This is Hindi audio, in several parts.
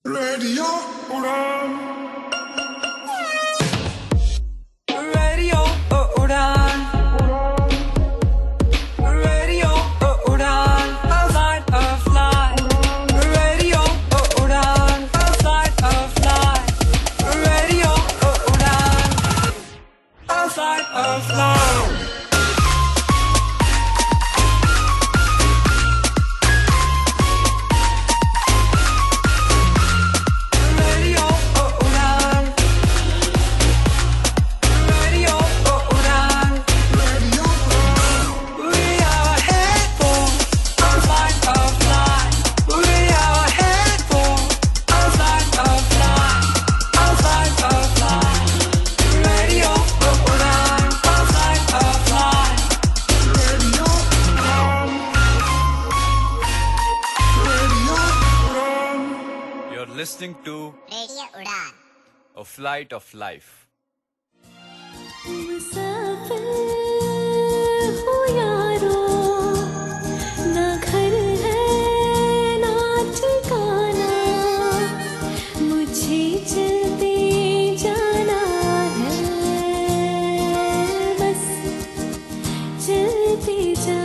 Radio Udan. Radio Udan. Radio Udan. Flight of fly. Radio Udan. Flight of fly. Radio Udan. Flight of fly. Listening to Radio Udan, A Flight of Life. मुसाफिर हो यारो, ना घर है ना ठिकाना, मुझे चलते जाना है, बस चलते जाना।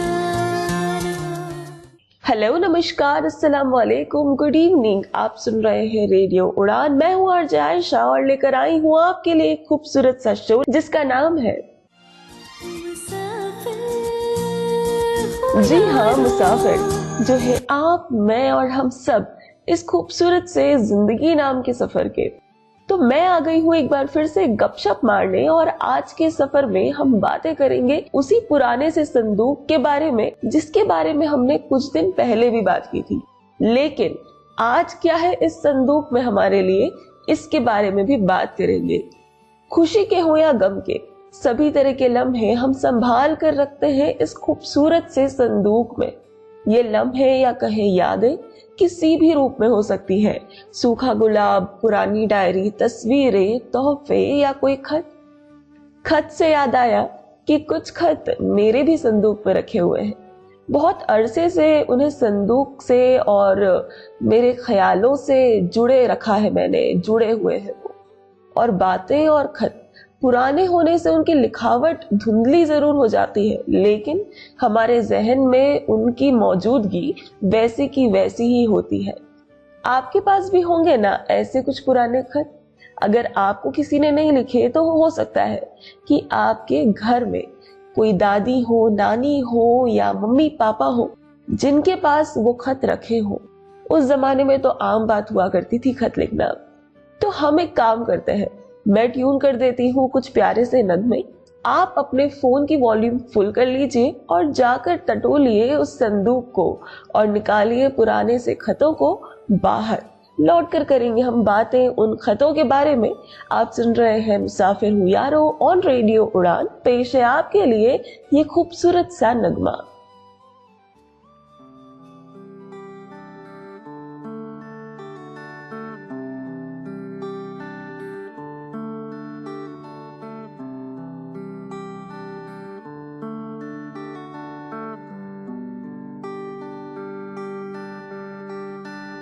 हेलो, नमस्कार, अस्सलाम वालेकुम, गुड इवनिंग। आप सुन रहे हैं रेडियो उड़ान। मैं हूँ आरजे आयशा और लेकर आई हूँ आपके लिए एक खूबसूरत सा शो जिसका नाम है जी हाँ, मुसाफिर, जो है आप, मैं और हम सब इस खूबसूरत से जिंदगी नाम के सफर के। तो मैं आ गई हूँ एक बार फिर से गपशप मारने और आज के सफर में हम बातें करेंगे उसी पुराने से संदूक के बारे में जिसके बारे में हमने कुछ दिन पहले भी बात की थी। लेकिन आज क्या है इस संदूक में हमारे लिए, इसके बारे में भी बात करेंगे। खुशी के हो या गम के, सभी तरह के लम्हे हम संभाल कर रखते हैं इस खूबसूरत से संदूक में। ये लम्हे या कहे यादें किसी भी रूप में हो सकती है। सूखा गुलाब, पुरानी डायरी, तस्वीरें, तोहफे या कोई खत। खत से याद आया कि कुछ खत मेरे भी संदूक में रखे हुए हैं। बहुत अरसे से उन्हें संदूक से और मेरे ख्यालों से जुड़े रखा है मैंने, जुड़े हुए हैं वो। और बातें और खत पुराने होने से उनकी लिखावट धुंधली जरूर हो जाती है, लेकिन हमारे जहन में उनकी मौजूदगी वैसी की वैसी ही होती है। आपके पास भी होंगे ना ऐसे कुछ पुराने खत? अगर आपको किसी ने नहीं लिखे तो हो सकता है कि आपके घर में कोई दादी हो, नानी हो या मम्मी पापा हो जिनके पास वो खत रखे हो। उस जमाने में तो आम बात हुआ करती थी खत लिखना। तो हम एक काम करते हैं, मैं ट्यून कर देती हूँ कुछ प्यारे से नगमे। आप अपने फोन की वॉल्यूम फुल कर लीजिए और जाकर टटोलिए उस संदूक को और निकालिए पुराने से खतों को बाहर। लौट कर करेंगे हम बातें उन खतों के बारे में। आप सुन रहे हैं मुसाफिर हूँ यारो ऑन रेडियो उड़ान। पेश है आपके लिए ये खूबसूरत सा नगमा।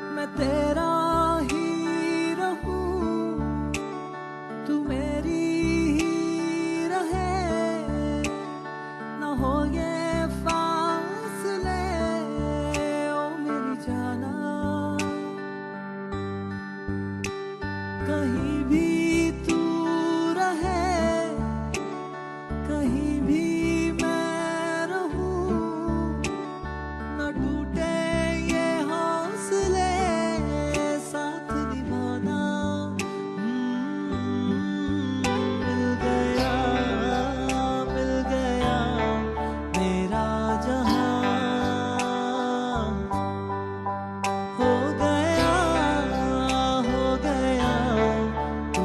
मैं तेरा ही रहूं, तू मेरी ही रहे, न हो ये फासले, ओ मेरी जाना। कहीं भी तू रहे, कहीं भी मैं रहूं, न टूटे ये हौसले, साथ निभाना। मिल गया मेरा जहां, हो गया तू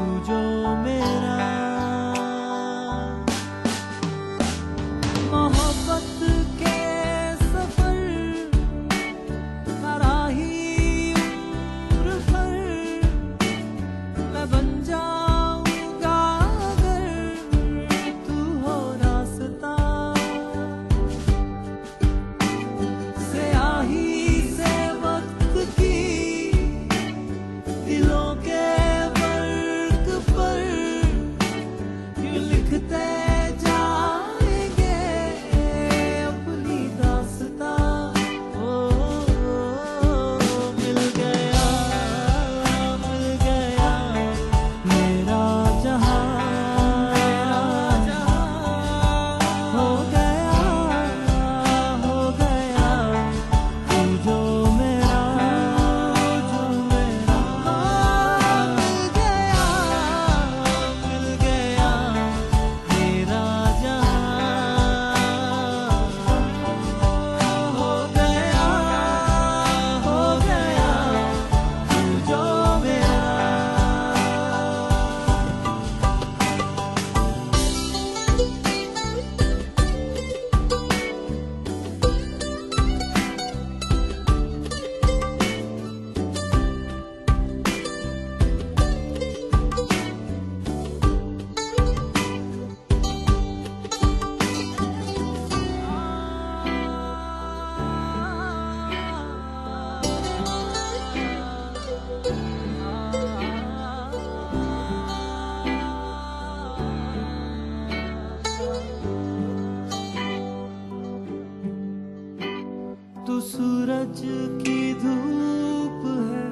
तू सूरज की धूप है,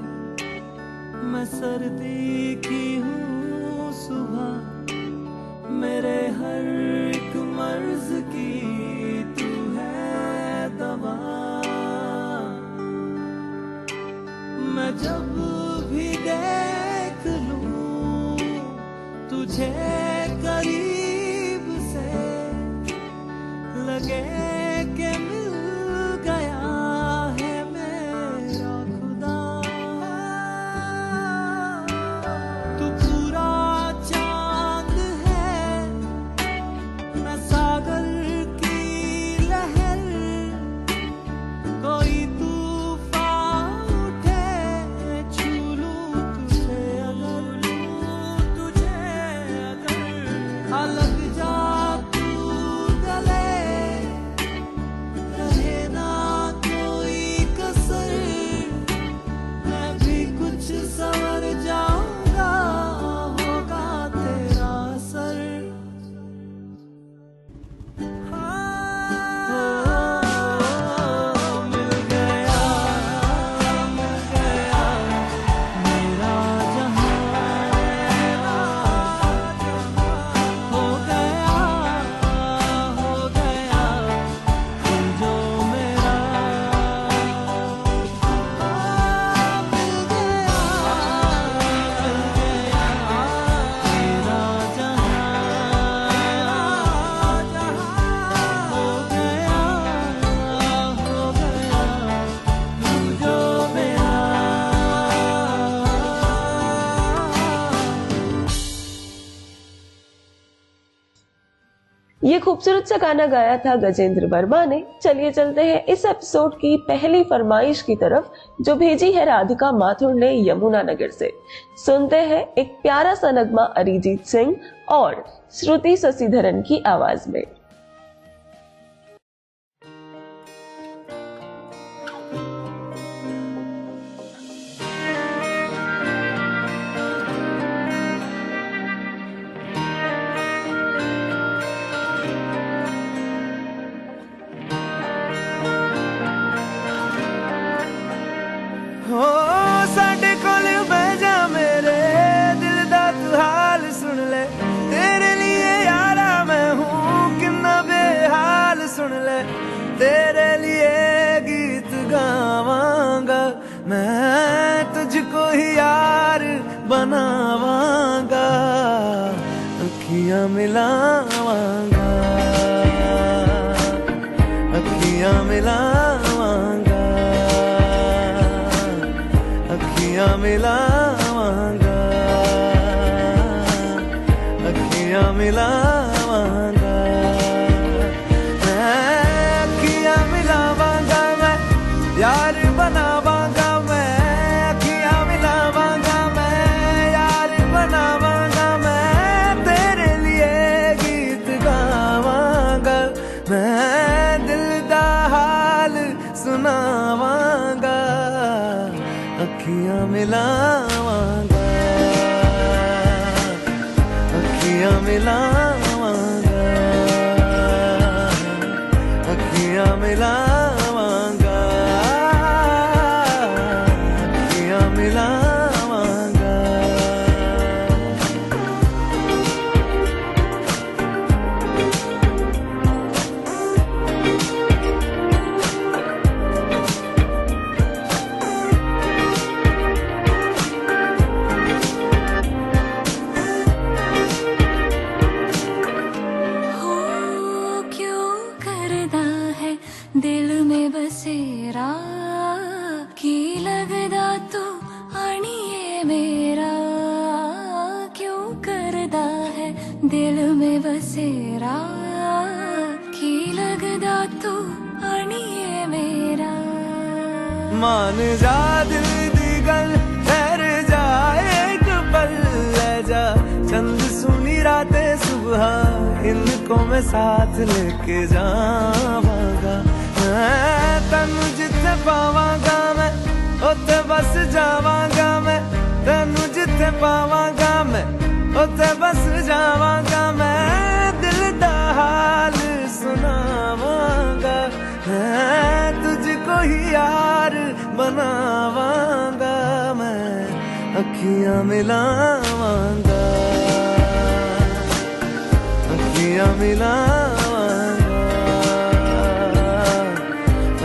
मैं सर्दी की हूँ सुबह, मेरे हर एक मर्ज की तू है दवा। मैं जब भी देख लूं तुझे करीब से, लगे के मिल गया है मेरा खुदा। तू पूरा चांद है, मैं सागर की लहर, कोई तूफान उठे छू लूं तुझे अगर अलग जा तू गले, रहे ना कोई कसर, मैं भी कुछ संवर जाऊंगा, होगा तेरा असर। मिल गया मेरा जहां, हो गया तू जो मेरा। मिल गया मेरा जहां, हो गया तू जो मेरा। ये खूबसूरत सा गाना गाया था गजेंद्र वर्मा ने। चलिए चलते हैं इस एपिसोड की पहली फरमाइश की तरफ, जो भेजी है राधिका माथुर ने यमुनानगर से। सुनते हैं एक प्यारा सा नगमा अरिजीत सिंह और श्रुति शशिधरन की आवाज में। हो साडे कोल बह जा, मेरे दिल दा तू हाल सुन ले, तेरे लिए यारा मैं हूँ किन्ना बेहाल सुन ले। तेरे लिए गीत गावांगा मैं, तुझको ही यार बनावांगा, अखियां मिलावांगा, अखियां मिलावांगा, अखियां मिलावांगा, अखियां मिलावांगा, मैं अखियां मिलावांगा, मैं यार बनावांगा, मैं अखियां मिलावांगा, मैं यार बनावांगा, मैं तेरे लिए गीत गावांगा, मैं दिल दा हाल सुनावांगा, अखियां मिलावांगा, अखियां मिलावांगा, अखियां मिलावांगा, अखियां मिलावांगा। दिल में बसेरा की लगदा तू आनिए मेरा, क्यों करदा है दिल में बसेरा की लगदा तू आनिए मेरा। मान जा दिल दी गल, ठहर जा एक पल, ले जा चंद सुनी रातें सुबह, इनको मैं साथ लेके जावांगा, मैं तन्नू जिथे पावांगा मैं उत्थे बस जावांगा, मैं पावांगा मैं उत्थे बस जावांगा मैं दिल दा हाल सुनावांगा तुझको ही यार बनावांगा मैं अखियां मिलावांगा अखियां मिलावांगा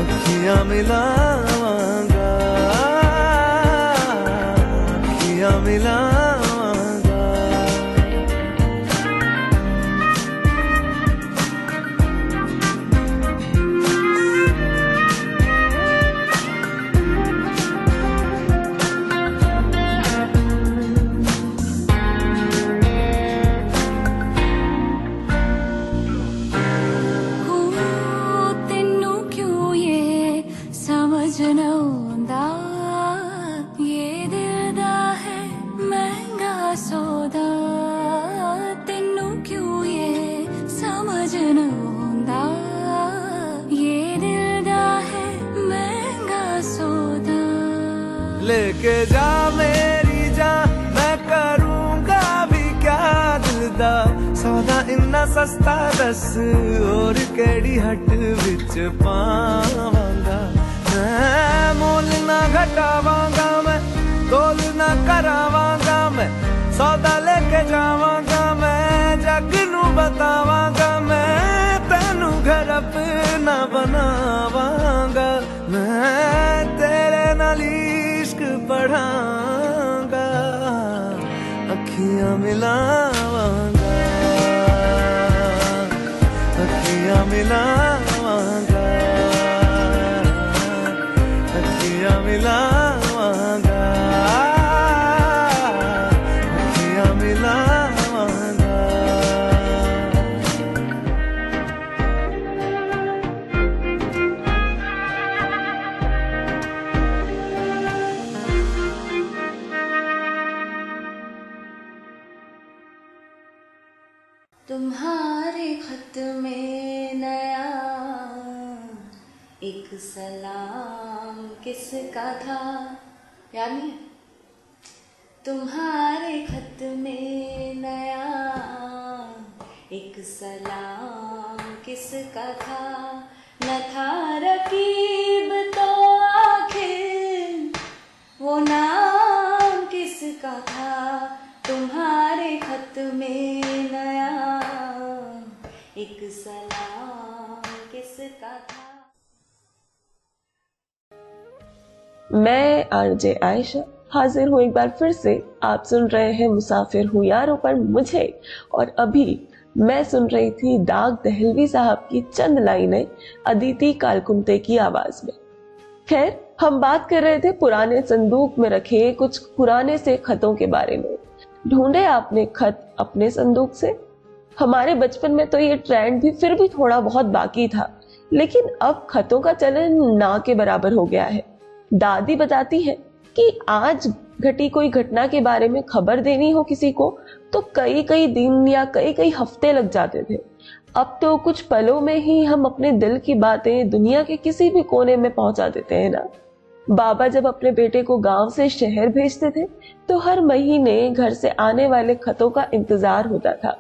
अखियां मिलावांगा अखियां मिलावांगा लेके जा मेरी जान मैं करूँगा भी क्या दिलदा सौदा इन्ना सस्ता दस और केड़ी हट विच पावांगा मैं मोल ना घटावांगा मैं तोल ना करावांगा मैं सौदा लेके जावांगा मैं जग नू बतावांगा मैं तेनू घर अपना बनावांगा मैं तेरे नाल इश्क पढ़ांगा अखियां मिलावांगा अखियां मिलावांगा अखियां मिलावांगा अखियां मिलावांगा तुम्हारे खत में नया एक सलाम किसका था, याद नहीं है? तुम्हारे खत में नया एक सलाम किसका था, न था रकीब तो आखिर वो नाम किसका था। तुम्हारे खत में नया एक सलाम किसका था। मैं आरजे आयशा हाजिर हूँ एक बार फिर से। आप सुन रहे हैं मुसाफिर हूँ यारों पर मुझे, और अभी मैं सुन रही थी दाग दहलवी साहब की चंद लाइनें अदिति कालकुंते की आवाज में। खैर, हम बात कर रहे थे पुराने संदूक में रखे कुछ पुराने से खतों के बारे में। ढूंढे आपने खत अपने संदूक से? हमारे बचपन में तो ये ट्रेंड भी फिर भी थोड़ा बहुत बाकी था, लेकिन अब खतों का चलन ना के बराबर हो गया है। दादी बताती है कि आज घटी कोई घटना के बारे में खबर देनी हो किसी को तो कई कई दिन या कई कई हफ्ते लग जाते थे। अब तो कुछ पलों में ही हम अपने दिल की बातें दुनिया के किसी भी कोने में पहुंचा देते हैं ना। बाबा जब अपने बेटे को गांव से शहर भेजते थे तो हर महीने घर से आने वाले खतों का इंतजार होता था।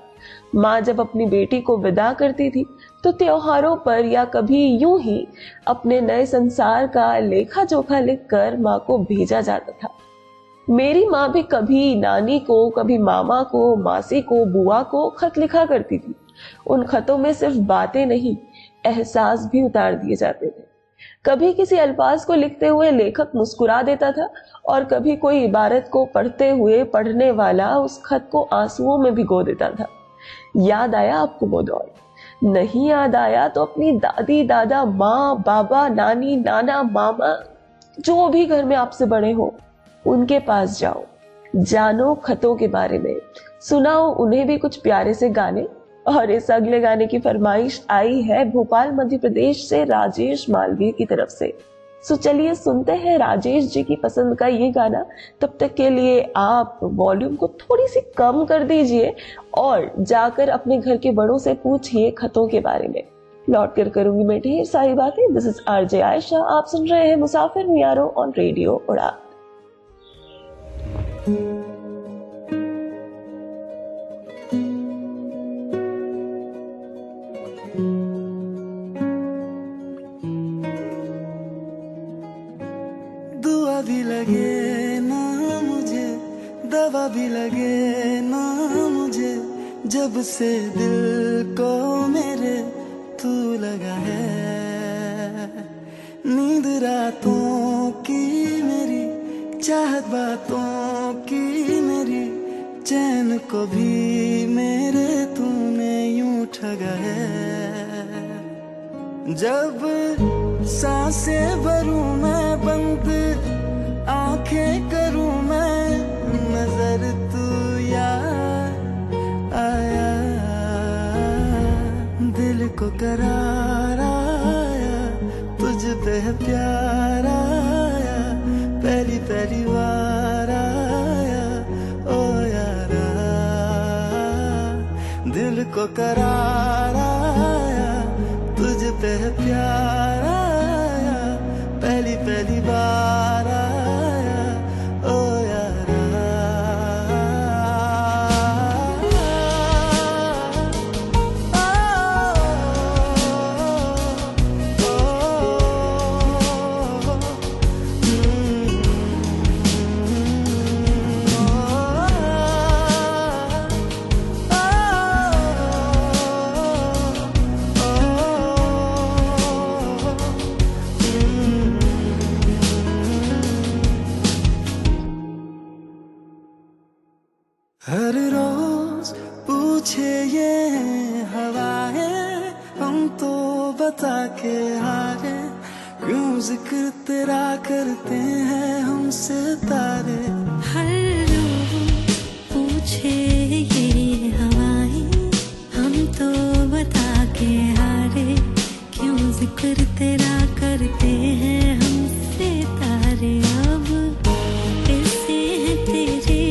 माँ जब अपनी बेटी को विदा करती थी तो त्योहारों पर या कभी यूं ही अपने नए संसार का लेखा जोखा लिखकर माँ को भेजा जाता था। मेरी माँ भी कभी नानी को, कभी मामा को, मासी को, बुआ को खत लिखा करती थी। उन खतों में सिर्फ बातें नहीं, एहसास भी उतार दिए जाते थे। कभी किसी अल्फाज को लिखते हुए लेखक मुस्कुरा देता था और कभी कोई इबारत को पढ़ते हुए पढ़ने वाला उस खत को आंसुओं में भिगो देता था। याद आया आपको वो दौर? नहीं याद आया तो अपनी दादी, दादा, माँ, बाबा, नानी, नाना, मामा, जो भी घर में आपसे बड़े हो, उनके पास जाओ, जानो खतों के बारे में, सुनाओ उन्हें भी कुछ प्यारे से गाने। और इस अगले गाने की फरमाइश आई है भोपाल मध्य प्रदेश से राजेश मालवीय की तरफ से। सो चलिए सुनते हैं राजेश जी की पसंद का ये गाना। तब तक के लिए आप वॉल्यूम को थोड़ी सी कम कर दीजिए और जाकर अपने घर के बड़ों से पूछिए खतों के बारे में। लौट कर करूंगी मैं ढेर सारी बातें। दिस इज आरजे आयशा, आप सुन रहे हैं मुसाफिर हूँ यारों ऑन रेडियो उड़ान। दवा भी लगे ना मुझे, जब से दिल को मेरे तू लगा है। नींद रातों की मेरी, चाहत बातों की मेरी, चैन को भी मेरे तूने यूं ठगा है। जब सांसें भरूं मैं बंद, आंखें करूं मैं, नजर तू याद आया। दिल को करार आया, तुझ पे है प्यार आया, पहली पहली बार आया ओ यारा। दिल को करार आया, तुझ पे है प्यार आया, पहली पहली बार आया ओ यारा। हर रोज पूछे ये हवाएं, हम तो बता के हारे, क्यों जिक्र तेरा करते हैं हम सितारे। हर रोज पूछे ये हवाएं, हम तो बता के हारे, क्यों जिक्र तेरा करते हैं हम सितारे। अब कैसे है तेरे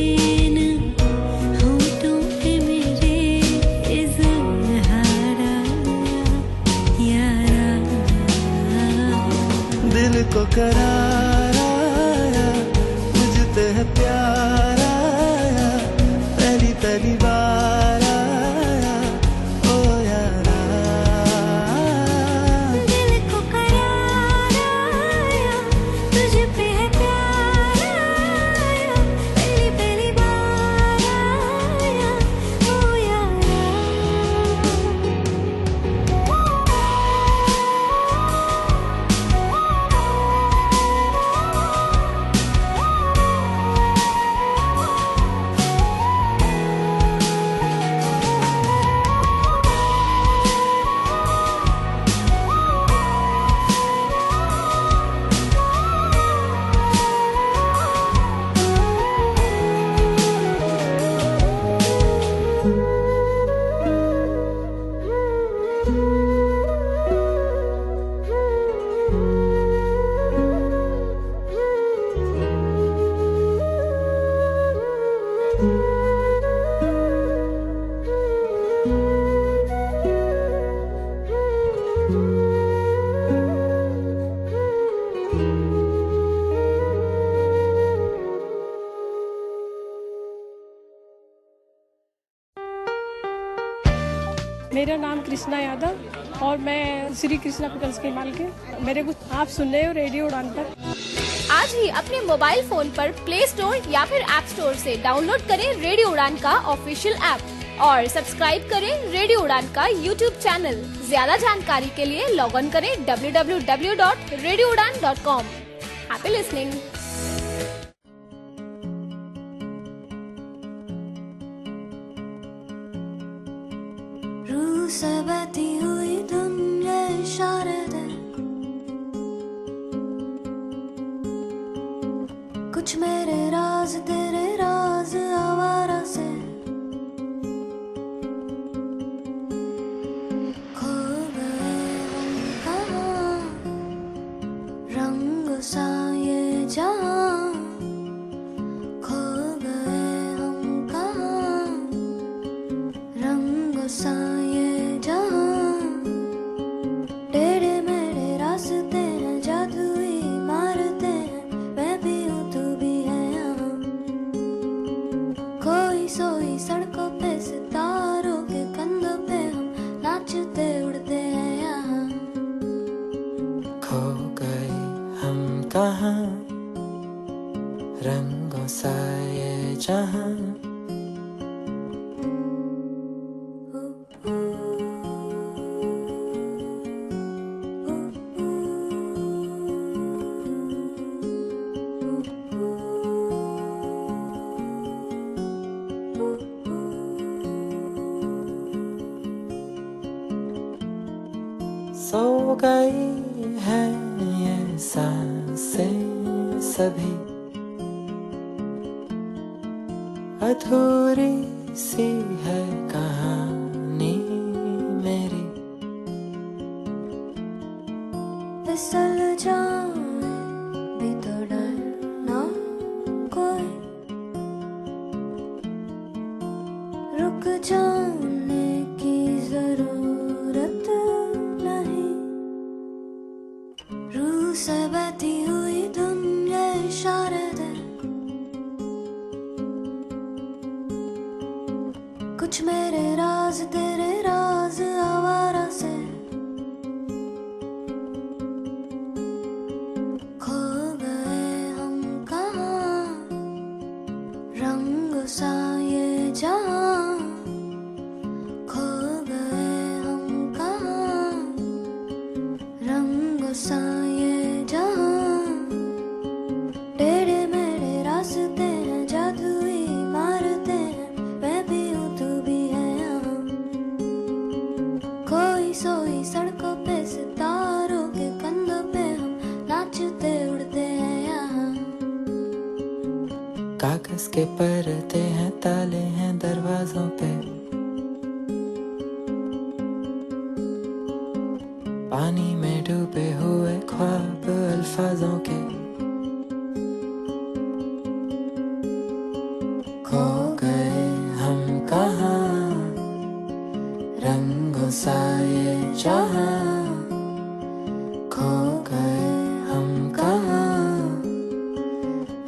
दिल को करार आया, तुझ पे है प्यार आया, पहली पहली बार आया ओ यारा। दिल को करार आया, तुझ पे है प्यार आया, पहली पहली बार आया ओ यारा। मेरा नाम कृष्णा यादव और मैं श्री कृष्णा पिकल्स के मालिक। मेरे कुछ आप सुन रहे हो रेडियो उड़ान पर। आज ही अपने मोबाइल फोन पर प्ले स्टोर या फिर ऐप स्टोर से डाउनलोड करें रेडियो उड़ान का ऑफिशियल ऐप और सब्सक्राइब करें रेडियो उड़ान का यूट्यूब चैनल। ज्यादा जानकारी के लिए लॉग ऑन करें www.radioudan.com। Happy listening. रूह से बहती हुई दुनिया इशारे दे, कुछ मेरे राज तेरे राज आवारा से। खो गए हम कहाँ, रंग सा ये जहाँ। खो गए हम कहाँ, रंग सा ये जहाँ। टेढ़े मेढ़े रास्ते हैं, जादुई मारते हैं, मैं भी हूँ तू भी है यहाँ। खोई सोई सड़कों पे सितारों के कंधों पे हम नाचते उड़ते हैं यहाँ। खो गए हम कहाँ, रंगों सा ये जहां। सो गई है ये सांसें सभी, अधूरी सी है कहानी मेरी। फिसल जाए भी तो डर ना कोई, रुक जाने की जरूरत नहीं। रूह से बहती हुई दुनिया इशारे दे, कुछ मेरे राज तेरे राज आवारा से। खो गए हम कहाँ, रंग सा ये जहां। खो गए हम कहाँ, रंग सा ये जहां। टेढ़े मेढ़े रास्ते हैं, जादुई मारते हैं, मैं भी हूँ तू भी है यहाँ। कोई सोई सड़कों पे सितारों के कंधों पे हम नाचते उड़ते हैं यहाँ। कागज के परते हैं, ताले हैं दरवाजों पे, पानी में डूबे हुए ख्वाब अल्फाजों के। खो गए हम कहाँ, रंगों सा ये जहां। खो गए हम कहाँ,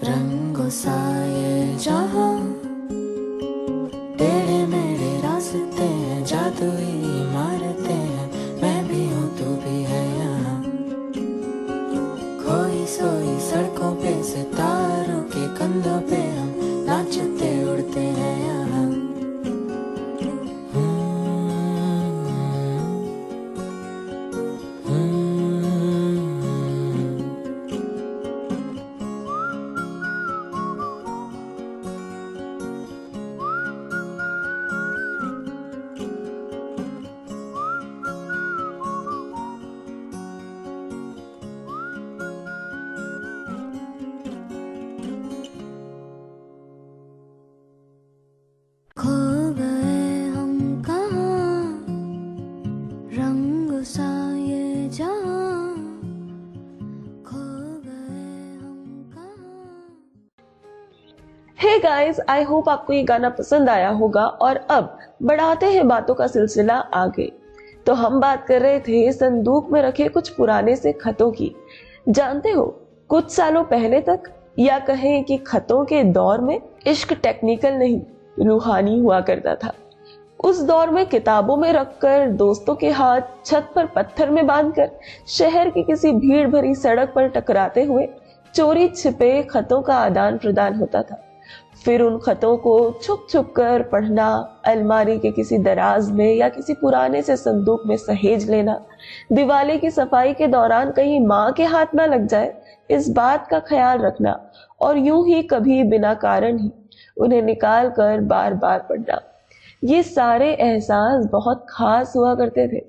रंगों सा ये जहां। टेढ़े मेढ़े रास्ते हैं, जादुई इमारतें हैं, मैं भी हूँ तू भी है यहाँ। खोई सोई सड़कों पे सितारों के कंधों पे हम नाचते उड़ते हैं यहाँ। खो गए हम कहाँ, रंग सा ये जहां। खो गए हम कहाँ। हे गाइस, आई होप आपको ये गाना पसंद आया होगा। और अब बढ़ाते हैं बातों का सिलसिला आगे। तो हम बात कर रहे थे संदूक में रखे कुछ पुराने से खतों की। जानते हो, कुछ सालों पहले तक, या कहें कि खतों के दौर में, इश्क टेक्निकल नहीं रूहानी हुआ करता था। उस दौर में किताबों में रखकर, दोस्तों के हाथ छत पर पत्थर में बांधकर, शहर की किसी भीड़ भरी सड़क पर टकराते हुए चोरी छिपे खतों का आदान प्रदान होता था। फिर उन खतों को छुप छुप कर पढ़ना, अलमारी के किसी दराज में या किसी पुराने से संदूक में सहेज लेना, दिवाली की सफाई के दौरान कहीं माँ के हाथ ना लग जाए इस बात का ख्याल रखना, और यूं ही कभी बिना कारण ही उन्हें निकाल कर बार बार पढ़ना। ये सारे एहसास बहुत खास हुआ करते थे,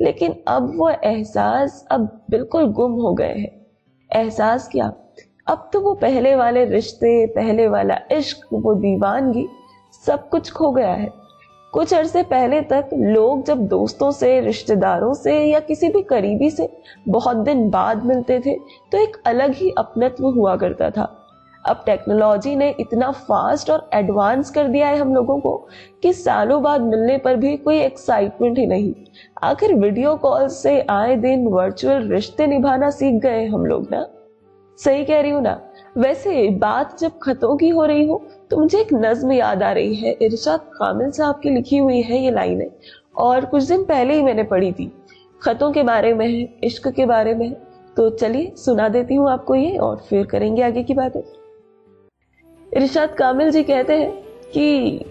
लेकिन अब वो एहसास अब बिल्कुल गुम हो गए हैं। एहसास क्या, अब तो वो पहले वाले रिश्ते, पहले वाला इश्क, वो दीवानगी, सब कुछ खो गया है। कुछ अरसे पहले तक लोग जब दोस्तों से, रिश्तेदारों से या किसी भी करीबी से बहुत दिन बाद मिलते थे तो एक अलग ही अपनत्व हुआ करता था। अब टेक्नोलॉजी ने इतना फास्ट और एडवांस कर दिया है हम लोगों को कि सालों बाद मिलने पर भी कोई एक्साइटमेंट ही नहीं। आखिर वीडियो कॉल से आए दिन वर्चुअल रिश्ते निभाना सीख गए हम लोग ना। सही कह रही हूँ ना। वैसे बात जब खतों की हो रही हो तो मुझे एक नज्म याद आ रही है। इरशाद कामिल साहब की लिखी हुई है ये लाइनें, और कुछ दिन पहले ही मैंने पढ़ी थी। खतों के बारे में है, इश्क के बारे में है, तो चलिए सुना देती हूँ आपको ये, और फिर करेंगे आगे की बातें। इरशाद कामिल जी कहते हैं कि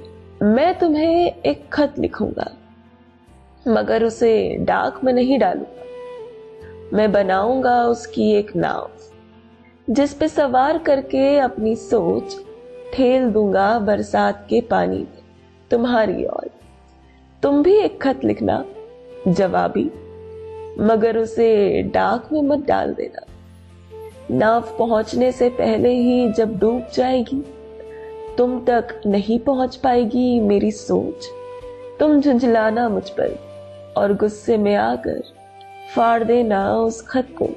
मैं तुम्हें एक खत लिखूंगा मगर उसे डाक में नहीं डालूंगा। मैं बनाऊंगा उसकी एक नाव जिस पे सवार करके अपनी सोच ठेल दूंगा बरसात के पानी में तुम्हारी ओर। तुम भी एक खत लिखना जवाबी, मगर उसे डाक में मत डाल देना। नाव पहुंचने से पहले ही जब डूब जाएगी तुम तक नहीं पहुंच पाएगी मेरी सोच। तुम झुंझलाना मुझ पर और गुस्से में आकर फाड़ देना उस खत को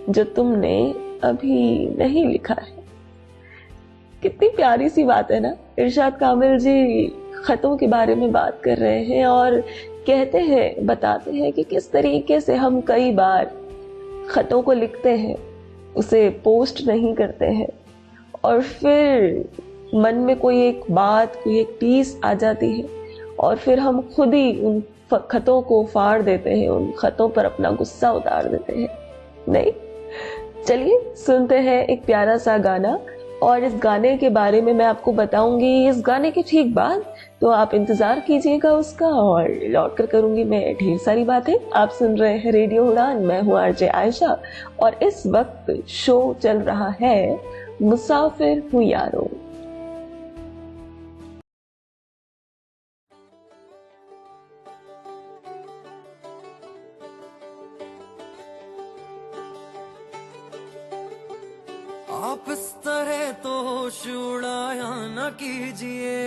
जो तुमने अभी नहीं लिखा है। कितनी प्यारी सी बात है ना। इरशाद कामिल जी खतों के बारे में बात कर रहे हैं और कहते हैं, बताते हैं कि किस तरीके से हम कई बार खतों को लिखते हैं, उसे पोस्ट नहीं करते हैं और फिर मन में कोई एक बात, कोई एक टीस आ जाती है और फिर हम खुद ही उन खतों को फाड़ देते हैं, उन खतों पर अपना गुस्सा उतार देते हैं। नहीं, चलिए सुनते हैं एक प्यारा सा गाना और इस गाने के बारे में मैं आपको बताऊंगी इस गाने के ठीक बाद, तो आप इंतजार कीजिएगा उसका और लौट कर करूंगी मैं ढेर सारी बातें। आप सुन रहे हैं रेडियो उड़ान, मैं हूं आरजे आयशा और इस वक्त शो चल रहा है मुसाफिर हूं यारों। आप इस तरह तो होश उड़ाया न कीजिए,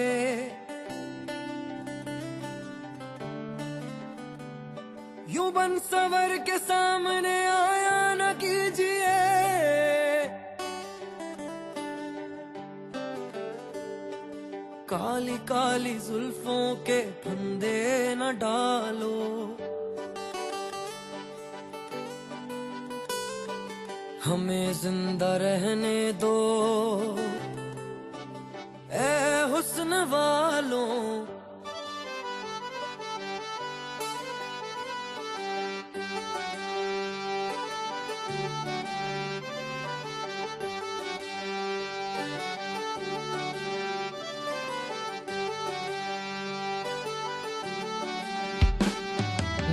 यूं बन सवर के सामने आया न कीजिए। काली काली जुल्फों के फंदे न डालो, हमें जिंदा रहने दो ए हुस्न वालों।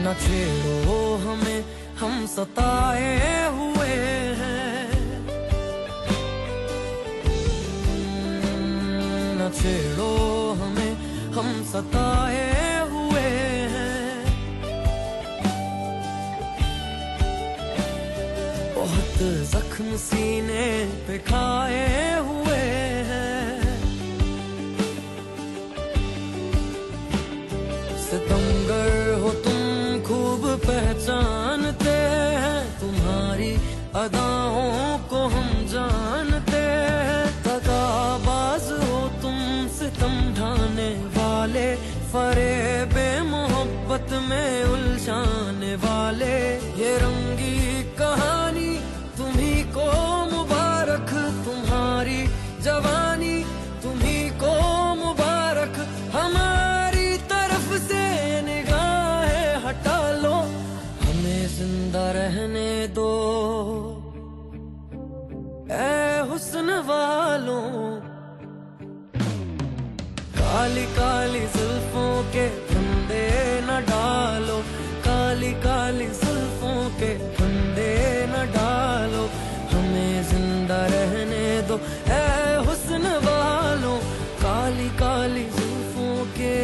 न छेड़ो हमें, हम सताए हुए हैं। न छेड़ो हमें, हम सताए हुए हैं। बहुत जख्म सीने पे खाए हुए हैं। सितमगर हो तुम खूब पहचानते हैं, तुम्हारी अदाओं को हम जानते हैं। दगाबाज हो तुम सितम ढाने वाले, फरेबे मोहब्बत में उलझाने वाले। ये रंगी कहानी तुम्ही को मुबारक, तुम्हारी जवानी तुम्ही को मुबारक। हमारी तरफ से निगाहें हटा लो, हमें जिंदा रहने दो ए हुस्न वालों। काली काली जुल्फों के फंदे न डालो, काली काली जुल्फों के फंदे न डालो, हमें जिंदा रहने दो ए हुस्न वालों। काली काली जुल्फों के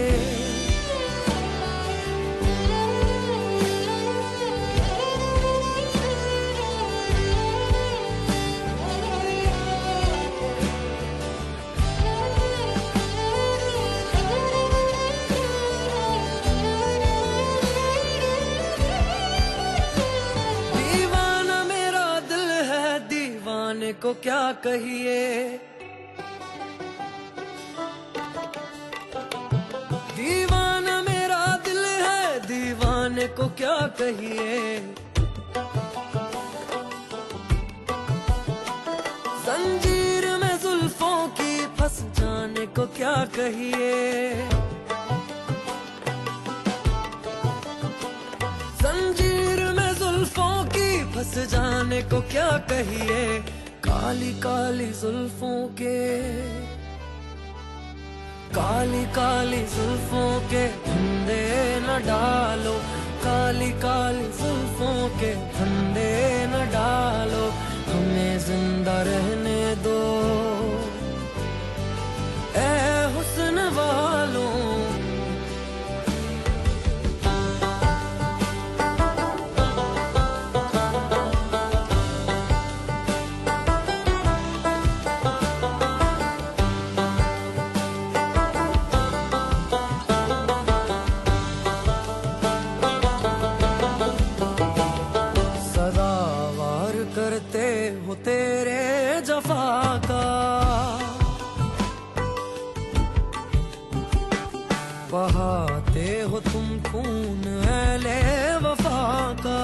को क्या कहिए, दीवाना मेरा दिल है, दीवाने को क्या कहिए। जंजीर में जुल्फों की फंस जाने को क्या कहिए। जंजीर में जुल्फों की फंस जाने को क्या कहिए। काली काली जुल्फों के काली काली जुल्फों के फंदे न डालो, काली काली जुल्फों के फंदे न डालो, हमें जिंदा रहने दो ऐ हुस्न वालों। करते हो तेरे जफा का, बहाते हो तुम खून अहले वफा का।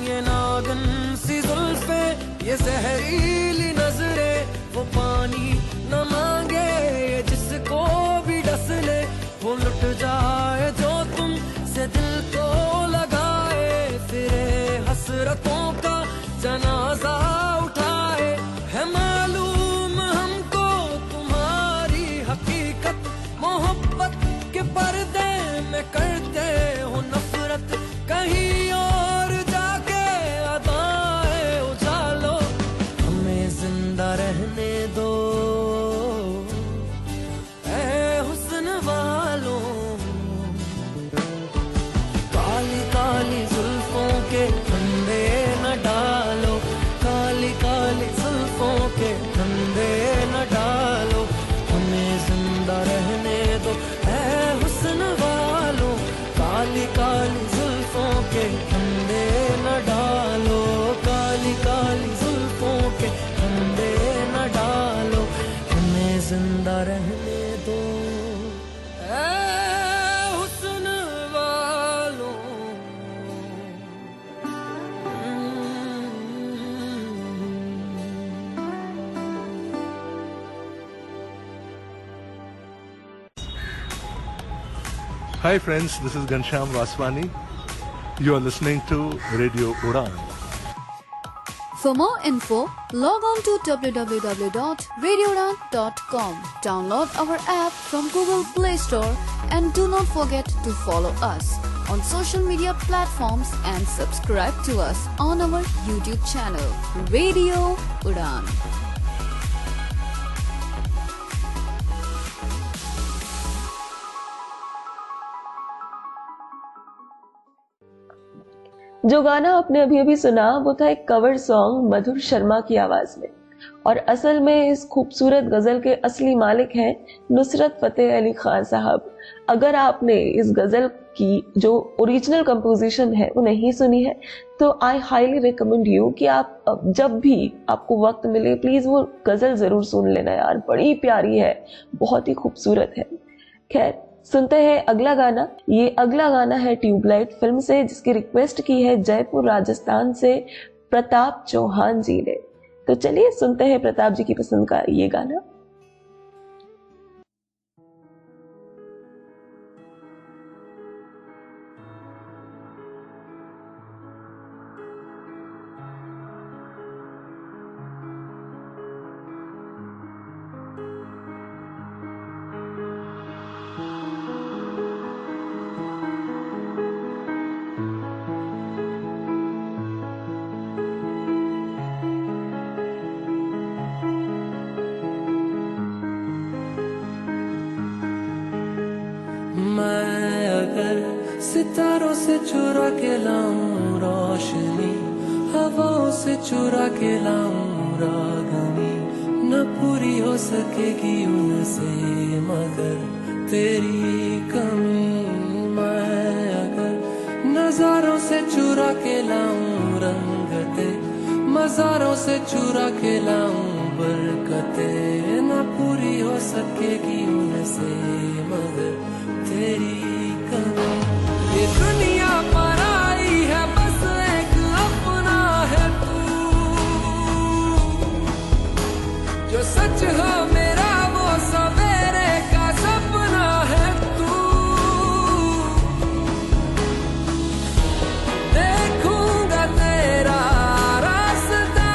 ये नागन सी जुल्फे, ये जहरीली नजरें, वो पानी न मांगे ये जिसको भी डस ले, वो लुट जाए जो तुम से दिल को लगाए, फिरे हसरतों का जनाजा उठाए। है मालूम हमको तुम्हारी हकीकत, मोहब्बत के पर्दे में करते हो नफरत, कहीं और जाके अदाएं उछालो, हमें जिंदा रहने दो ऐ हुस्न वालों। काली काली जुल्फों के फंदे न डालो, काली काली जुल्फों के फंदे न डालो, हमें जिंदा रहने दो ऐ हुस्न वालों। काली काली जुल्फों के फंदे न डालो, काली काली जुल्फों के फंदे न डालो, हमें जिंदा रहने दो ऐ हुस्न वालों। Hi friends, this is Ghanshyam Vaswani. You are listening to Radio Udan. For more info, log on to www.radioudan.com. Download our app from Google Play Store and do not forget to follow us on social media platforms and subscribe to us on our YouTube channel, Radio Udan. जो गाना आपने अभी अभी सुना वो था एक कवर सॉन्ग मधुर शर्मा की आवाज में, और असल में इस खूबसूरत गजल के असली मालिक हैं नुसरत फतेह अली खान साहब। अगर आपने इस गजल की जो ओरिजिनल कंपोजिशन है वो नहीं सुनी है तो आई हाईली रिकमेंड यू कि आप जब भी आपको वक्त मिले प्लीज वो गजल जरूर सुन लेना यार, बड़ी प्यारी है, बहुत ही खूबसूरत है। खैर सुनते हैं अगला गाना। ये अगला गाना है ट्यूबलाइट फिल्म से, जिसकी रिक्वेस्ट की है जयपुर राजस्थान से प्रताप चौहान जी ने। तो चलिए सुनते हैं प्रताप जी की पसंद का ये गाना। मैं अगर सितारों से चुरा के लाऊं रोशनी, हवाओं से चुरा के लाऊं रागनी, न पूरी हो सकेगी उनसे मगर तेरी कमी। मैं अगर नजारों से चुरा के लाऊं रंगते, मजारों से चुरा के लाऊं बरकते, न पूरी हो सकेगी उनसे मगर तेरी कमी। ये दुनिया पर आई है बस एक अपना है तू, जो सच हो मेरा वो सवेरे का सपना है तू। देखूंगा तेरा रास्ता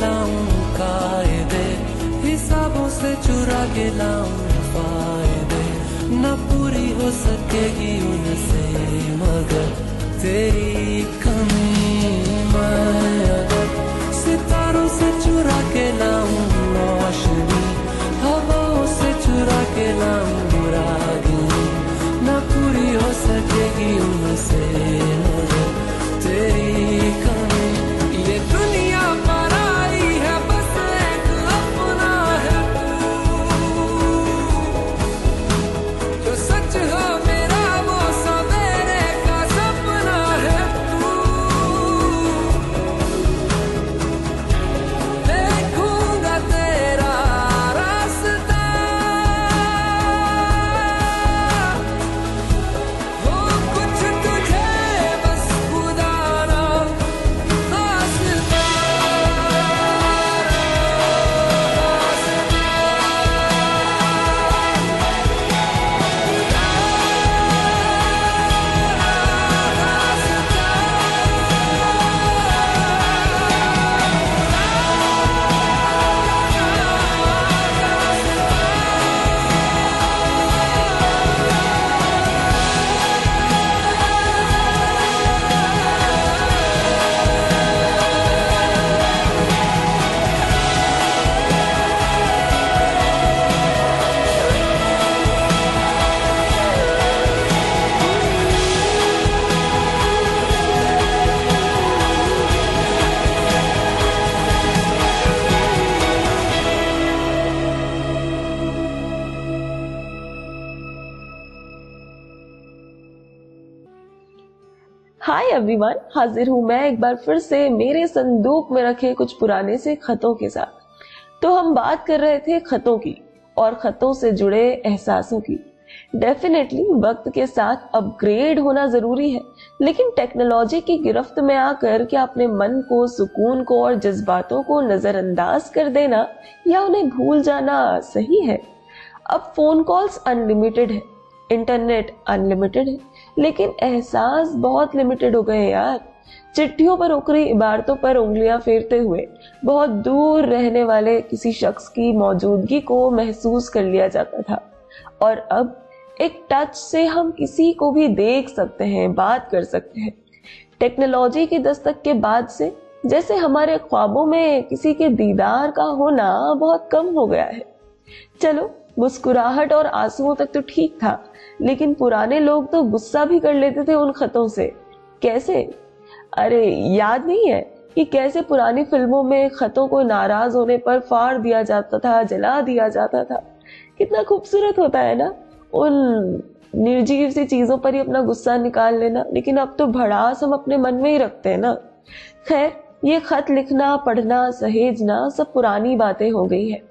लाऊं कायदे, हिसाबों से चुरा के लाऊं फायदे। न पूरी हो सकेगी उनसे मगर तेरी कमी मैं अगर सितारों से चुरा के लाऊं रोशनी, हवाओं से चुरा के लाऊं रागिनी। न पूरी हो सकेगी उनसे मगर तेरी कमी। ये दुनिया पराई है बस एक अपना है तू, जो सच हो मेरा वो सवेरे का सपना है तू। देखूंगा तेरा रास्ता, हो कुछ तुझे बस खुदा ना खासता। हाय एवरीवन, हाजिर हूँ मैं एक बार फिर से मेरे संदूक में रखे कुछ पुराने से खतों के साथ। तो हम बात कर रहे थे खतों की और खतों से जुड़े एहसासों की। डेफिनेटली वक्त के साथ अपग्रेड होना जरूरी है, लेकिन टेक्नोलॉजी की गिरफ्त में आकर क्या अपने मन को, सुकून को और जज्बातों को नजरअंदाज कर देना या उन्हें भूल जाना सही है? अब फोन कॉल्स अनलिमिटेड है, इंटरनेट अनलिमिटेड है, लेकिन एहसास बहुत लिमिटेड हो गए यार। चिट्ठियों पर उकरी इबारतों पर उंगलियां फेरते हुए बहुत दूर रहने वाले किसी शख्स की मौजूदगी को महसूस कर लिया जाता था, और अब एक टच से हम किसी को भी देख सकते हैं, बात कर सकते हैं। टेक्नोलॉजी की दस्तक के बाद से जैसे हमारे ख्वाबों में किसी के दीदार का होना बहुत कम हो गया है। चलो, मुस्कुराहट और आंसुओं तक तो ठीक था, लेकिन पुराने लोग तो गुस्सा भी कर लेते थे उन खतों से। कैसे? अरे याद नहीं है कि कैसे पुरानी फिल्मों में खतों को नाराज होने पर फाड़ दिया जाता था, जला दिया जाता था। कितना खूबसूरत होता है ना उन निर्जीव सी चीजों पर ही अपना गुस्सा निकाल लेना, लेकिन अब तो भड़ास हम अपने मन में ही रखते हैं ना। खैर, ये खत लिखना, पढ़ना, सहेजना सब पुरानी बातें हो गई है।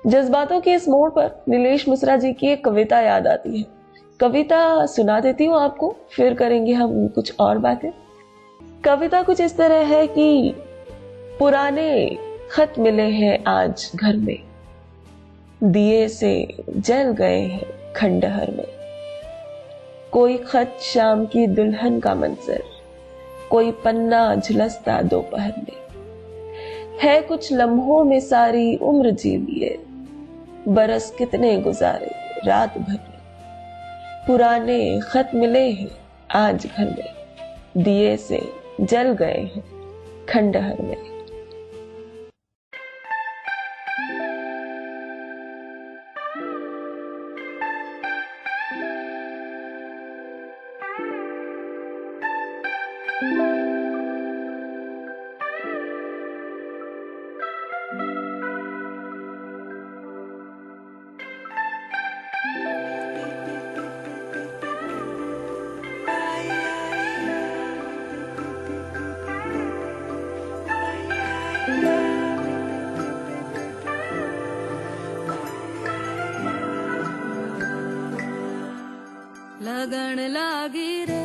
जज्बातों के इस मोड़ पर नीलेश मिश्रा जी की एक कविता याद आती है। कविता सुना देती हूँ आपको, फिर करेंगे हम कुछ और बातें। कविता कुछ इस तरह है कि पुराने खत मिले हैं आज घर में, दिए से जल गए हैं खंडहर में। कोई खत शाम की दुल्हन का मंजर, कोई पन्ना झुलसता दोपहर में। है कुछ लम्हों में सारी उम्र जी लिए, बरस कितने गुजारे रात भर में। पुराने खत मिले हैं आज घर में, दिए से जल गए हैं खंडहर में। लगन लागी रे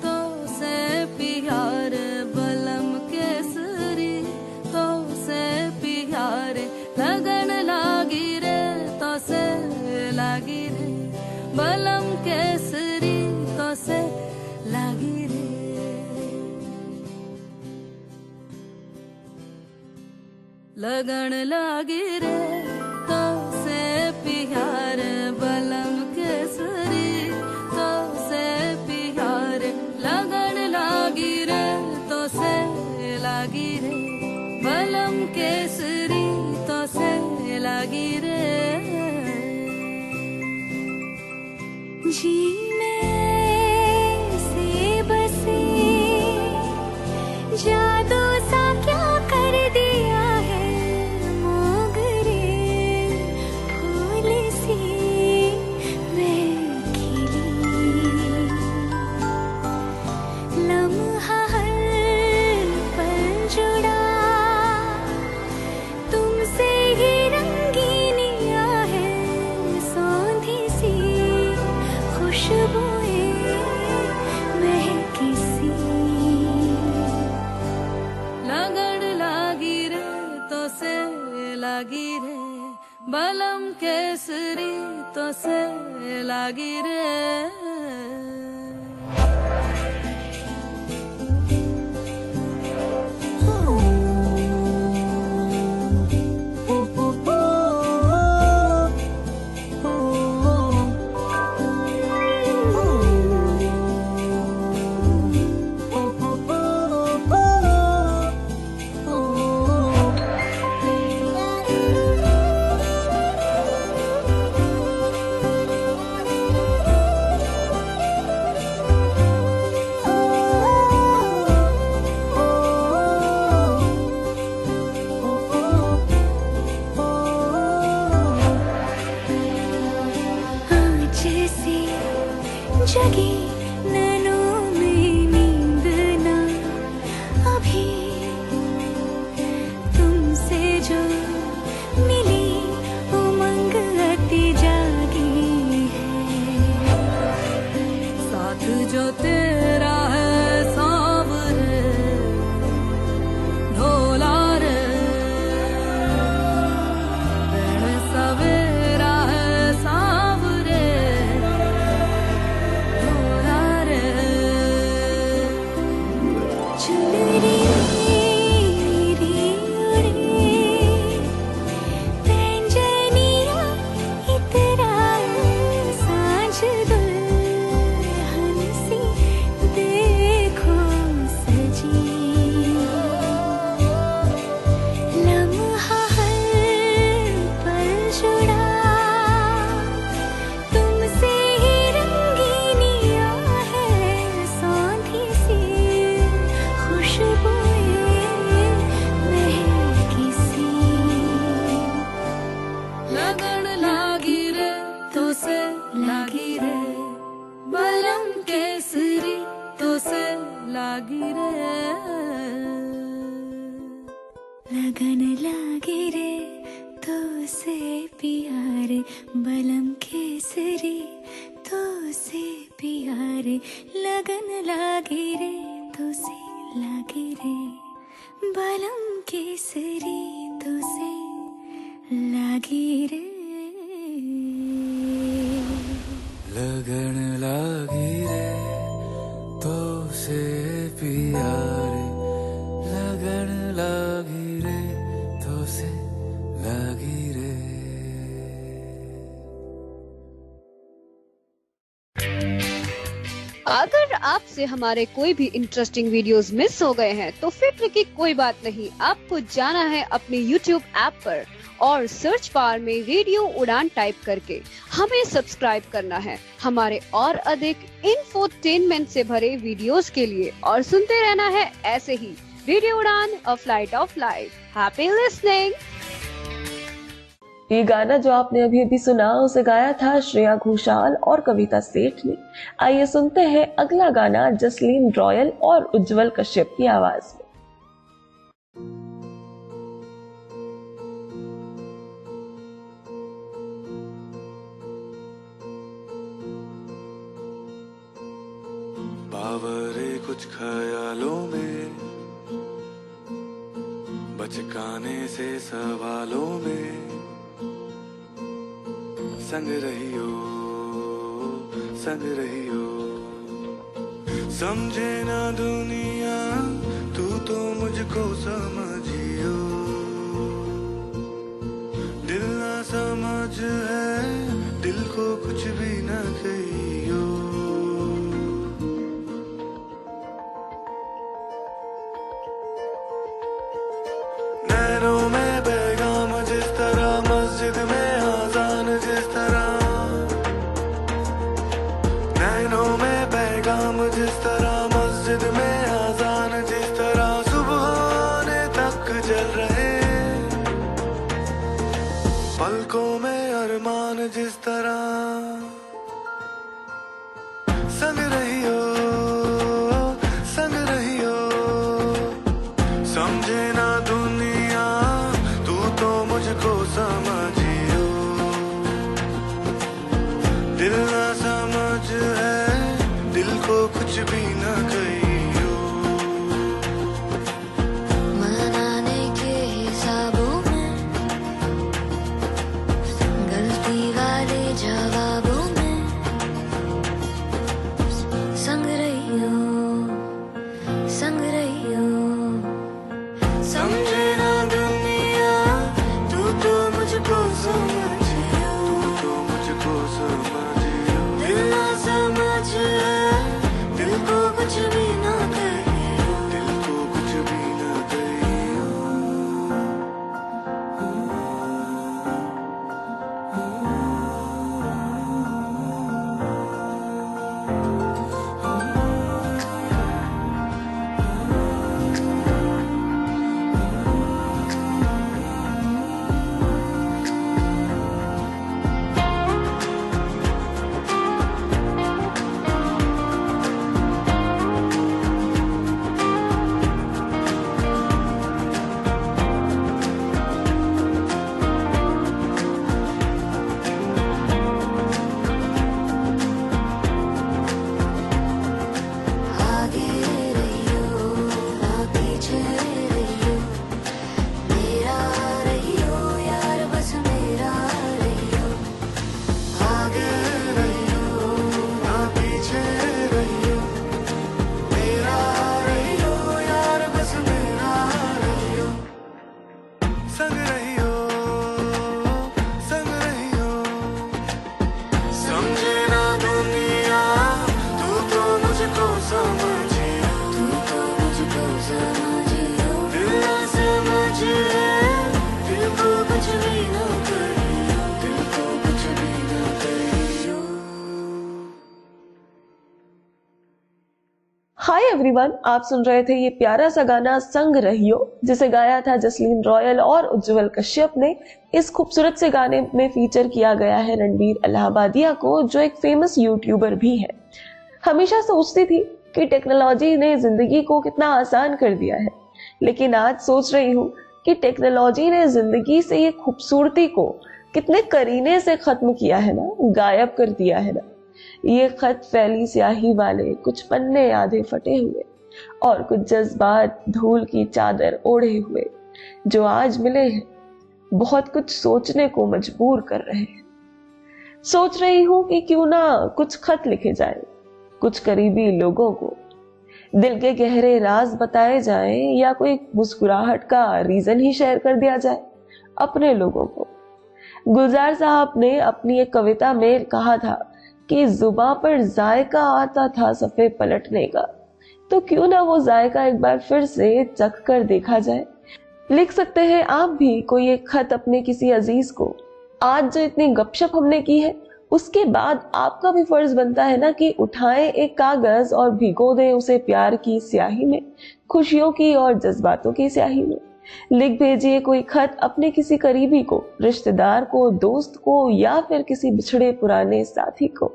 तो से प्यार बलम केसरी, तो से प्यार लगन लागी रे तो से लागी रे बलम केसरी, तो से लागी रे। लगन लागी रे तो से प्यार बलम केसरी तो से प्यार लगन लागी रे तो से लागी रे बलम केसरी तो से लागी रे जी में से बसे जादू सा क्या कर दिया है मोगरे फूल सी मैं खिली लम्हा हर पल जुड़ा तुमसे ही रंगीनिया है सौंधी सी खुशबुएं महकी सी लगन लागी रे तो से लागी रे बलम केसरी तो से लागी रे जैसे जगी नैनों में नींद ना अभी तुमसे जो मिली उमंग अति जागी है साथ जो तेरा है सांवरे ढोला रे दिन सवेरा है सांवरे ढोला रे चुनरी मेरी उड़े पैंजनिया इतराए सांझ दुल्हन सी देखो सजी लम्हा हर पल जुड़ा तुमसे ही रंगीनिया है सौंधी सी खुशबुएं महकी सी लगन लागी रे तो से लागी रे बलम केसरी तो से लागी रे लगन लागे रे तो से प्यारे बलम केसरी तो से प्यारे लगन लागे रे तो से लागे रे बलम केसरी तो से लागे रे लगन लागी रे तो से प्यारे लगन लागी रे तो से लागी रे अगर आपसे हमारे कोई भी इंटरेस्टिंग वीडियोस मिस हो गए हैं तो फिक्र की कोई बात नहीं, आपको जाना है अपने YouTube ऐप पर और सर्च बार में रेडियो उड़ान टाइप करके हमें सब्सक्राइब करना है हमारे और अधिक इंफोटेनमेंट से भरे वीडियोस के लिए, और सुनते रहना है ऐसे ही रेडियो उड़ान, a flight of life. Happy listening. ये गाना जो आपने अभी अभी सुना उसे गाया था श्रेया घोषाल और कविता सेठ ने। आइए सुनते हैं अगला गाना जसलीन रॉयल और उज्जवल कश्यप की आवाज में। बावरे कुछ ख्यालों में बचकाने से सवालों में संग रहियो समझे ना दुनिया तू तो मुझको समझियो पलकों में अरमान जिस तरह संग रहियो समझे ना दुनिया तू तो मुझको समझियो दिल ना समझ है दिल को कुछ भी ना कहियो मनाने के हिसाबों में गलती वाले जवाबों में संग रहियो समझे ना दुनिया तू तो मुझको समझियो दिल ना समझ है दिल को कुछ भी ना कहियो आगे रहियो ना पीछे रहियो मेरा रहियो यार बस मेरा रहियो आगे रहियो ना पीछे रहियो मेरा रहियो यार बस मेरा रहियो संग रहियो समझे ना दुनिया तू तो मुझको समझियो दिल ना समझ है दिल को कुछ भी ना कहियो हाय एवरीवन, आप सुन रहे थे ये प्यारा सा गाना संग रहियो, जिसे गाया था जसलीन रॉयल और उज्जवल कश्यप ने। इस खूबसूरत से गाने में फीचर किया गया है रणबीर इलाहाबादिया को, जो एक फेमस यूट्यूबर भी है। हमेशा सोचती थी कि टेक्नोलॉजी ने जिंदगी को कितना आसान कर दिया है, लेकिन आज सोच रही हूँ कि टेक्नोलॉजी ने जिंदगी से ये खूबसूरती को कितने करीने से खत्म किया है ना, गायब कर दिया है ना। ये खत फैली स्याही वाले, कुछ पन्ने आधे फटे हुए और कुछ जज्बात धूल की चादर ओढ़े हुए, जो आज मिले हैं बहुत कुछ सोचने को मजबूर कर रहे हैं। सोच रही हूँ कि क्यों ना कुछ खत लिखे जाए, कुछ करीबी लोगों को दिल के गहरे राज बताए जाएं, या कोई मुस्कुराहट का रीजन ही शेयर कर दिया जाए अपने लोगों को। गुलजार साहब ने अपनी एक कविता में कहा था कि जुबां पर जायका आता था सफ़े पलटने का, तो क्यों ना वो जायका एक बार फिर से चख कर देखा जाए। लिख सकते हैं आप भी कोई एक खत अपने किसी अजीज को। आज जो इतनी गपशप हमने की है, उसके बाद आपका भी फर्ज बनता है ना कि उठाएं एक कागज और भिगो दें उसे प्यार की स्याही में, खुशियों की और जज्बातों की स्याही में। लिख भेजिए कोई खत अपने किसी करीबी को, रिश्तेदार को, दोस्त को, या फिर किसी बिछड़े पुराने साथी को।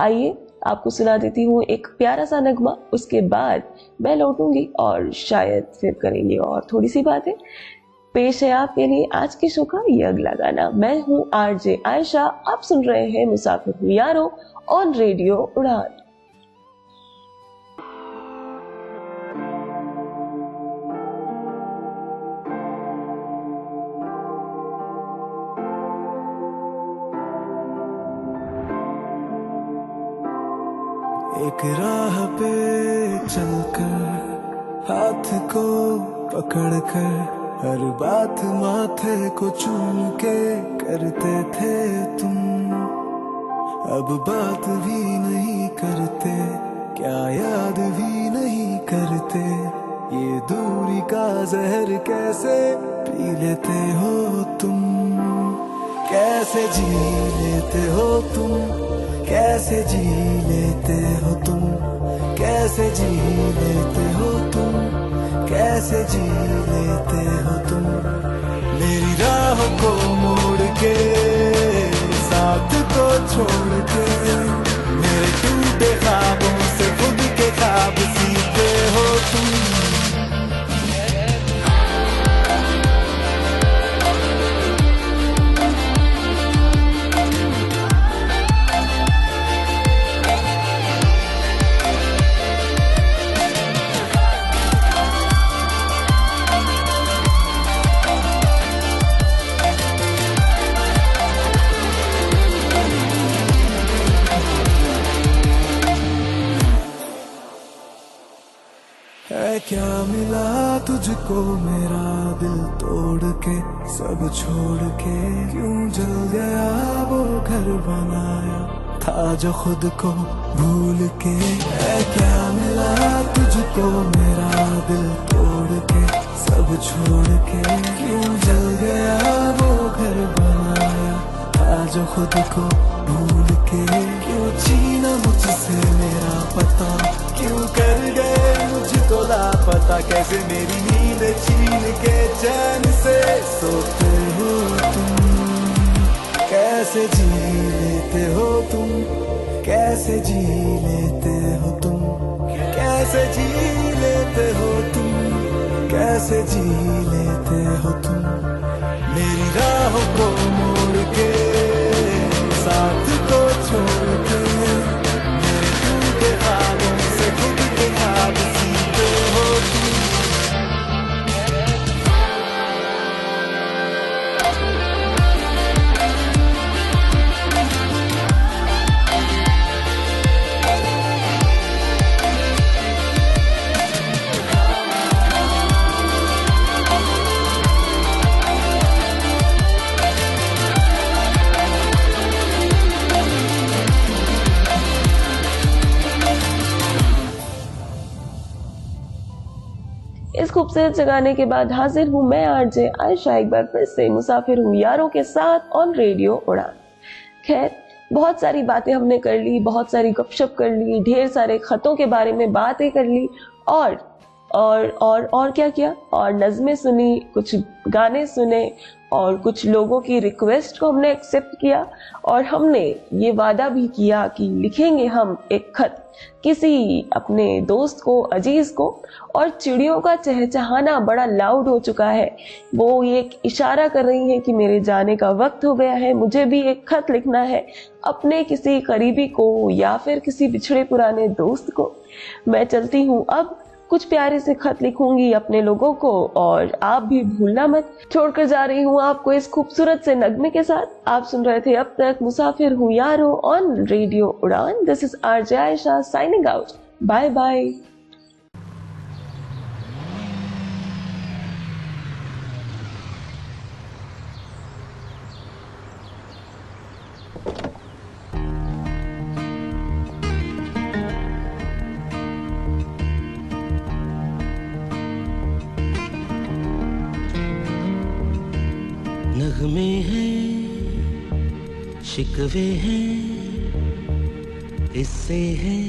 आइए आपको सुना देती हूँ एक प्यारा सा नगमा, उसके बाद मैं लौटूंगी और शायद फिर करेंगे और थोड़ी सी बातें। पेश है आपके लिए आज के शो का ये अगला गाना। मैं हूँ आरजे आयशा, आप सुन रहे हैं मुसाफिर हूँ यारो ऑन रेडियो उड़ान। एक राह पे चलकर हाथ को पकड़कर हर बात माथे को चूम के करते थे तुम, अब बात भी नहीं करते, क्या याद भी नहीं करते। ये दूरी का जहर कैसे पी लेते हो तुम, कैसे जी लेते हो तुम, कैसे जी लेते हो तुम, कैसे जी लेते हो तुम, कैसे जी लेते हो तुम। मेरी राह को मोड़ के छोड़ के मेरे टूटे ख्वाबों से खुद के ख्वाब सीते हो तुम। है क्या मिला तुझको मेरा दिल तोड़ के, सब छोड़ के क्यों जल गया वो घर बनाया था जो खुद को भूल के। है क्या मिला तुझको मेरा दिल तोड़ के, सब छोड़ के क्यों जल गया वो घर बनाया था जो खुद को भूल के। क्यों छीना मुझसे मेरा पता, क्यों कर गए मुझको लापता, कैसे मेरी नींद छीन के चैन से सोते हो तुम। कैसे जी लेते हो तुम, कैसे जी लेते हो तुम, कैसे जी लेते हो तुम, कैसे जी लेते हो तुम। मेरी राहों को मोड़ के साथ को छोड़ के मेरे टूटे ख्वाबों से खुद के ख्वाब सीते हो तुम। इस खूबसूरत जगाने के बाद हाजिर हूँ मैं आरजे आयशा एक बार फिर से मुसाफिर हूँ यारों के साथ ऑन रेडियो उड़ान। खैर, बहुत सारी बातें हमने कर ली, बहुत सारी गपशप कर ली, ढेर सारे खतों के बारे में बातें कर ली और क्या किया, और नज़में सुनी, कुछ गाने सुने और कुछ लोगों की रिक्वेस्ट को हमने एक्सेप्ट किया और हमने ये वादा भी किया कि लिखेंगे हम एक खत किसी अपने दोस्त को, अजीज को। और चिड़ियों का चहचहाना बड़ा लाउड हो चुका है, वो ये एक इशारा कर रही हैं कि मेरे जाने का वक्त हो गया है, मुझे भी एक खत लिखना है अपने किसी करीबी को या फिर किसी बिछड़े पुराने दोस्त को। मैं चलती हूँ, अब कुछ प्यारे से खत लिखूंगी अपने लोगों को और आप भी भूलना मत। छोड़कर जा रही हूँ आपको इस खूबसूरत से नगमे के साथ। आप सुन रहे थे अब तक मुसाफिर हूँ यारो on radio Udaan. This is RJ Ayesha signing out. Bye bye. नगमे हैं, शिकवे हैं, इससे हैं,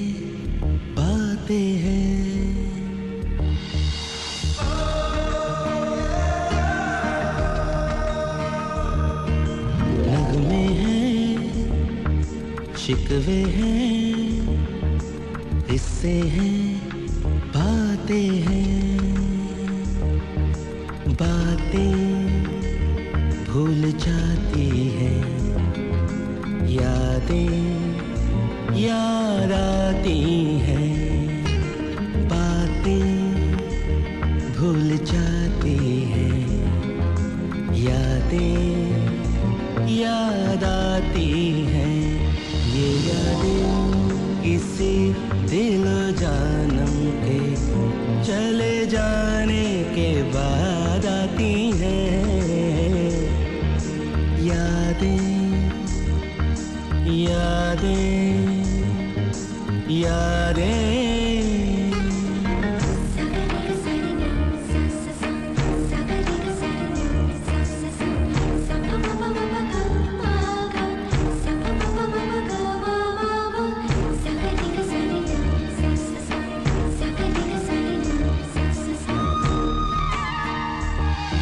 बातें हैं। नगमे हैं, शिकवे हैं, इससे हैं, बातें हैं। बातें भूल जाती है, यादें याद आती हैं। बातें भूल जाती हैं, यादें याद आती हैं। ये यादें किसी दिलो जानम के चले जाने के बाद आती हैं। यादें यादें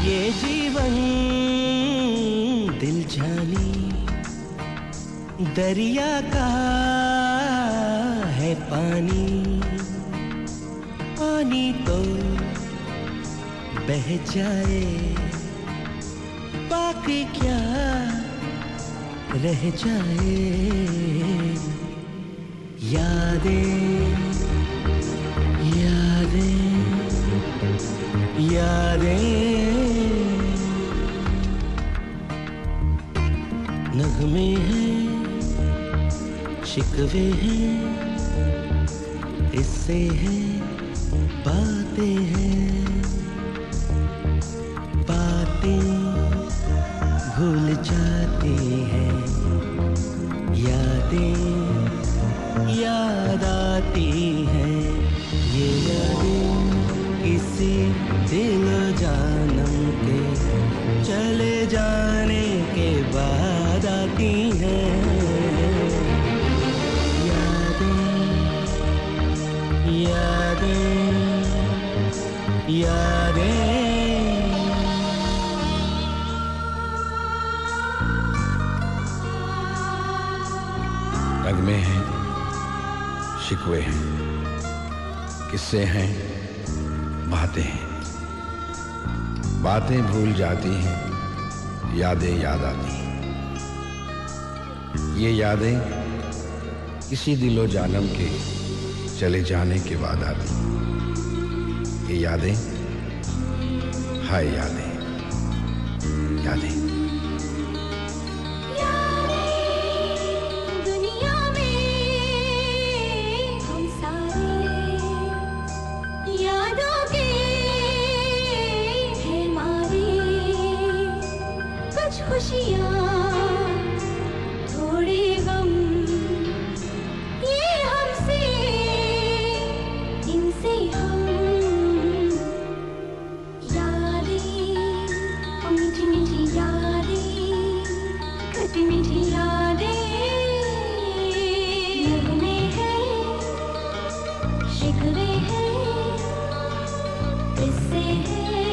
ये जीवन दिल जानी दरिया का है पानी, पानी तो बह जाए, बाकी क्या रह जाए। यादें यादें यादें, नगमे हैं, शिकवे हैं, इससे हैं, बातें हैं, बातें भूल जाती हैं, यादें याद आती हैं। ये यादें किसी दिल जानम के चले जाने के बाद आती हैं। यादें यादें नगमे हैं, शिकवे हैं, किस्से हैं, बातें हैं, बातें भूल जाती हैं, यादें याद आती हैं। ये यादें किसी दिलो जानम के चले जाने के बाद आती हैं। ये यादें, हाय यादें, यादें। दुनिया में हम सारे यादों के हैं मारे, कुछ खुशियाँ थोड़े गम, ये हमसे इनसे हम। यादें मीठी मीठी यादें, खट्टी मीठी यादें, नगमे हैं, शिकवे हैं, किस्से हैं,